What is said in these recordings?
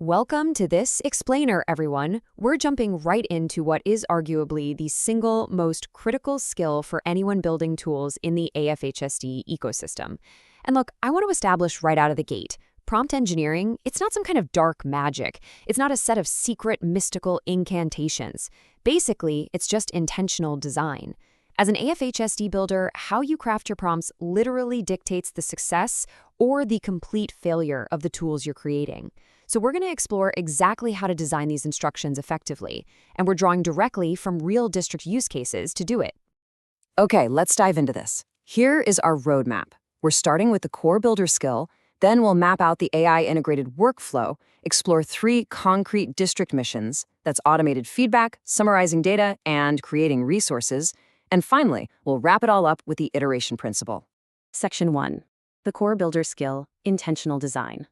Welcome to this explainer, everyone. We're jumping right into what is arguably the single most critical skill for anyone building tools in the AFHSD ecosystem. And look, I want to establish right out of the gate, prompt engineering, it's not some kind of dark magic. It's not a set of secret, mystical incantations. Basically, it's just intentional design. As an AFHSD builder, how you craft your prompts literally dictates the success or the complete failure of the tools you're creating. So we're going to explore exactly how to design these instructions effectively, and we're drawing directly from real district use cases to do it. Okay, let's dive into this. Here is our roadmap. We're starting with the core builder skill, then we'll map out the AI integrated workflow, explore 3 concrete district missions, that's automated feedback, summarizing data, and creating resources, and finally, we'll wrap it all up with the iteration principle. Section 1. The core builder skill, intentional design.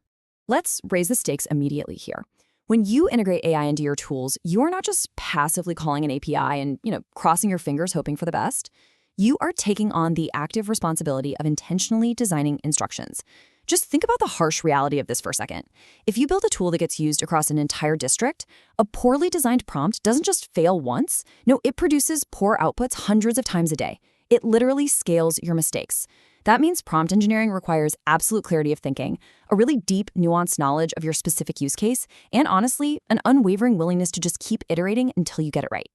Let's raise the stakes immediately here. When you integrate AI into your tools, you're not just passively calling an API and, crossing your fingers hoping for the best. You are taking on the active responsibility of intentionally designing instructions. Just think about the harsh reality of this for a second. If you build a tool that gets used across an entire district, a poorly designed prompt doesn't just fail once. No, it produces poor outputs hundreds of times a day. It literally scales your mistakes. That means prompt engineering requires absolute clarity of thinking, a really deep, nuanced knowledge of your specific use case, and honestly, an unwavering willingness to just keep iterating until you get it right.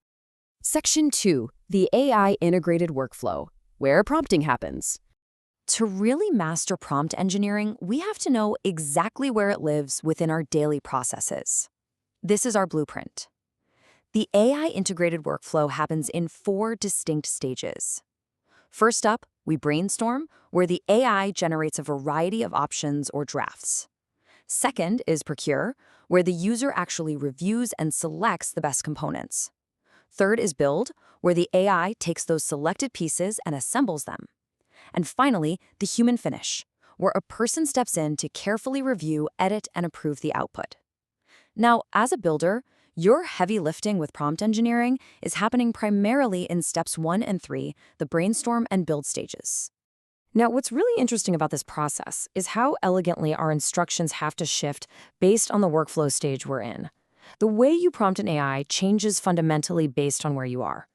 Section 2. The AI integrated workflow, where prompting happens. To really master prompt engineering, we have to know exactly where it lives within our daily processes. This is our blueprint. The AI integrated workflow happens in 4 distinct stages. First up, we brainstorm, where the AI generates a variety of options or drafts. Second is procure, where the user actually reviews and selects the best components. Third is build, where the AI takes those selected pieces and assembles them. And finally, the human finish, where a person steps in to carefully review, edit, and approve the output. Now, as a builder, your heavy lifting with prompt engineering is happening primarily in steps 1 and 3, the brainstorm and build stages. Now, what's really interesting about this process is how elegantly our instructions have to shift based on the workflow stage we're in. The way you prompt an AI changes fundamentally based on where you are.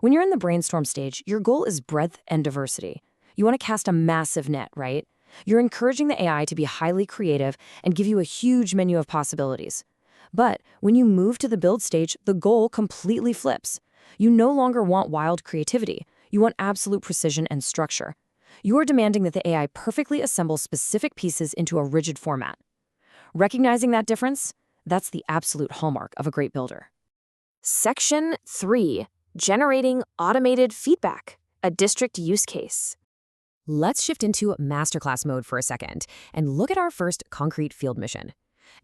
When you're in the brainstorm stage, your goal is breadth and diversity. You want to cast a massive net, right? You're encouraging the AI to be highly creative and give you a huge menu of possibilities. But when you move to the build stage, the goal completely flips. You no longer want wild creativity. You want absolute precision and structure. You are demanding that the AI perfectly assemble specific pieces into a rigid format. Recognizing that difference, that's the absolute hallmark of a great builder. Section 3. Generating automated feedback, a district use case. Let's shift into masterclass mode for a second and look at our first concrete field mission.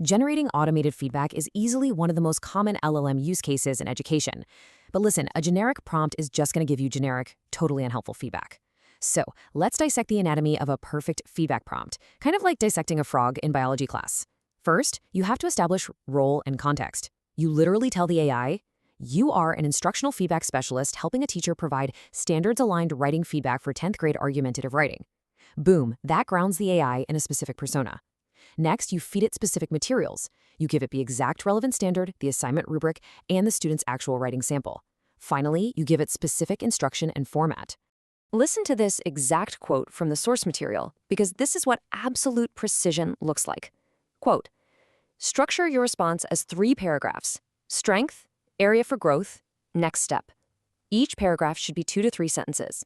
Generating automated feedback is easily one of the most common LLM use cases in education. But listen, a generic prompt is just going to give you generic, totally unhelpful feedback. So let's dissect the anatomy of a perfect feedback prompt, kind of like dissecting a frog in biology class. First, you have to establish role and context. You literally tell the AI, you are an instructional feedback specialist helping a teacher provide standards-aligned writing feedback for 10th grade argumentative writing. Boom, that grounds the AI in a specific persona. Next, you feed it specific materials. You give it the exact relevant standard, the assignment rubric, and the student's actual writing sample. Finally, you give it specific instruction and format. Listen to this exact quote from the source material, because this is what absolute precision looks like. Quote, "Structure your response as 3 paragraphs. Strength, area for growth, next step. Each paragraph should be 2 to 3 sentences.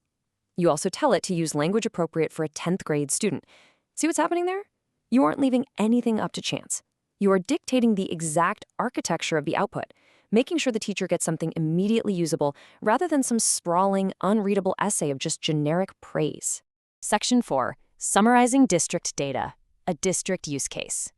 You also tell it to use language appropriate for a 10th grade student. See what's happening there? You aren't leaving anything up to chance. You are dictating the exact architecture of the output, making sure the teacher gets something immediately usable rather than some sprawling, unreadable essay of just generic praise." Section 4. Summarizing district data, a district use case.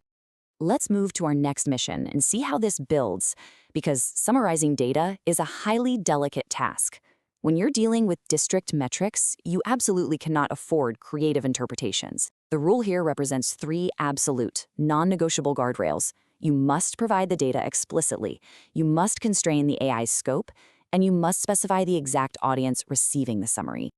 Let's move to our next mission and see how this builds, because summarizing data is a highly delicate task. When you're dealing with district metrics, you absolutely cannot afford creative interpretations. The rule here represents 3 absolute, non-negotiable guardrails. You must provide the data explicitly, you must constrain the AI's scope, and you must specify the exact audience receiving the summary.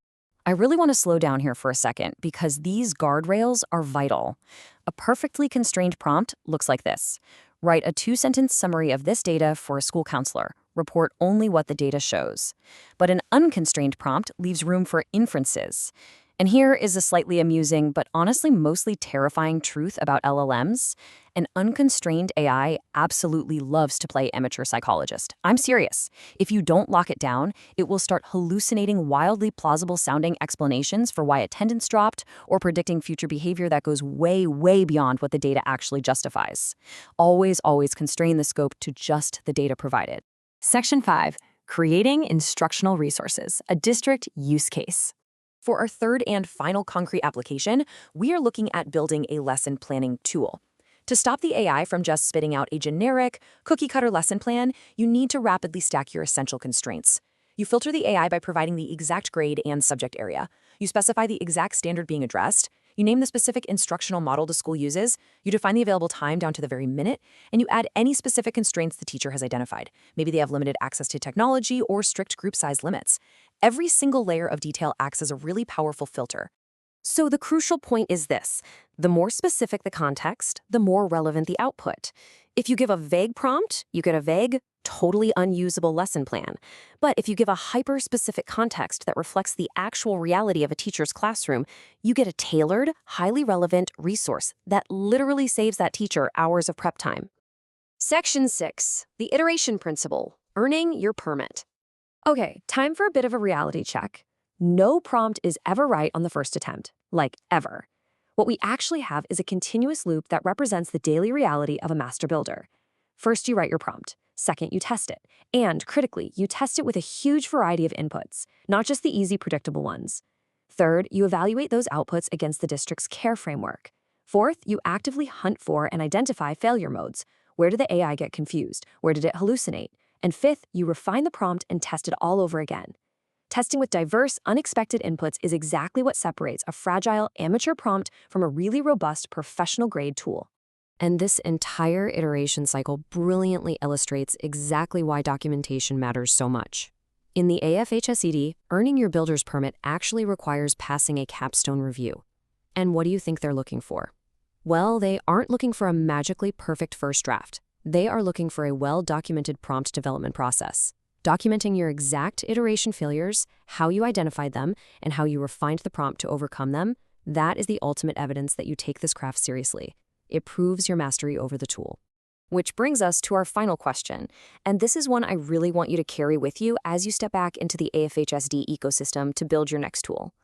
I really want to slow down here for a second because these guardrails are vital. A perfectly constrained prompt looks like this. Write a 2-sentence summary of this data for a school counselor. Report only what the data shows. But an unconstrained prompt leaves room for inferences. And here is a slightly amusing, but honestly mostly terrifying truth about LLMs. An unconstrained AI absolutely loves to play amateur psychologist. I'm serious. If you don't lock it down, it will start hallucinating wildly plausible-sounding explanations for why attendance dropped or predicting future behavior that goes way, way beyond what the data actually justifies. Always, always constrain the scope to just the data provided. Section 5. Creating instructional resources, a district use case. For our third and final concrete application, we are looking at building a lesson planning tool. To stop the AI from just spitting out a generic, cookie-cutter lesson plan, you need to rapidly stack your essential constraints. You filter the AI by providing the exact grade and subject area. You specify the exact standard being addressed. You name the specific instructional model the school uses. You define the available time down to the very minute, and you add any specific constraints the teacher has identified. Maybe they have limited access to technology or strict group size limits. Every single layer of detail acts as a really powerful filter. So the crucial point is this: the more specific the context, the more relevant the output. If you give a vague prompt, you get a vague, totally unusable lesson plan. But if you give a hyper-specific context that reflects the actual reality of a teacher's classroom, you get a tailored, highly relevant resource that literally saves that teacher hours of prep time. Section 6. The iteration principle. Earning your permit. Okay, time for a bit of a reality check. No prompt is ever right on the first attempt. Like, ever. What we actually have is a continuous loop that represents the daily reality of a master builder. First, you write your prompt. Second, you test it. And, critically, you test it with a huge variety of inputs, not just the easy, predictable ones. Third, you evaluate those outputs against the district's care framework. Fourth, you actively hunt for and identify failure modes. Where did the AI get confused? Where did it hallucinate? And fifth, you refine the prompt and test it all over again. Testing with diverse, unexpected inputs is exactly what separates a fragile, amateur prompt from a really robust, professional-grade tool. And this entire iteration cycle brilliantly illustrates exactly why documentation matters so much. In the AFHSED, earning your builder's permit actually requires passing a capstone review. And what do you think they're looking for? Well, they aren't looking for a magically perfect first draft. They are looking for a well-documented prompt development process. Documenting your exact iteration failures, how you identified them, and how you refined the prompt to overcome them, that is the ultimate evidence that you take this craft seriously. It proves your mastery over the tool. Which brings us to our final question, and this is one I really want you to carry with you as you step back into the AFHSD ecosystem to build your next tool.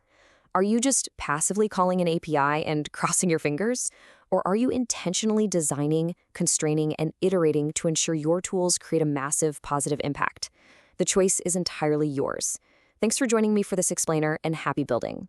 Are you just passively calling an API and crossing your fingers? Or are you intentionally designing, constraining, and iterating to ensure your tools create a massive positive impact? The choice is entirely yours. Thanks for joining me for this explainer, and happy building.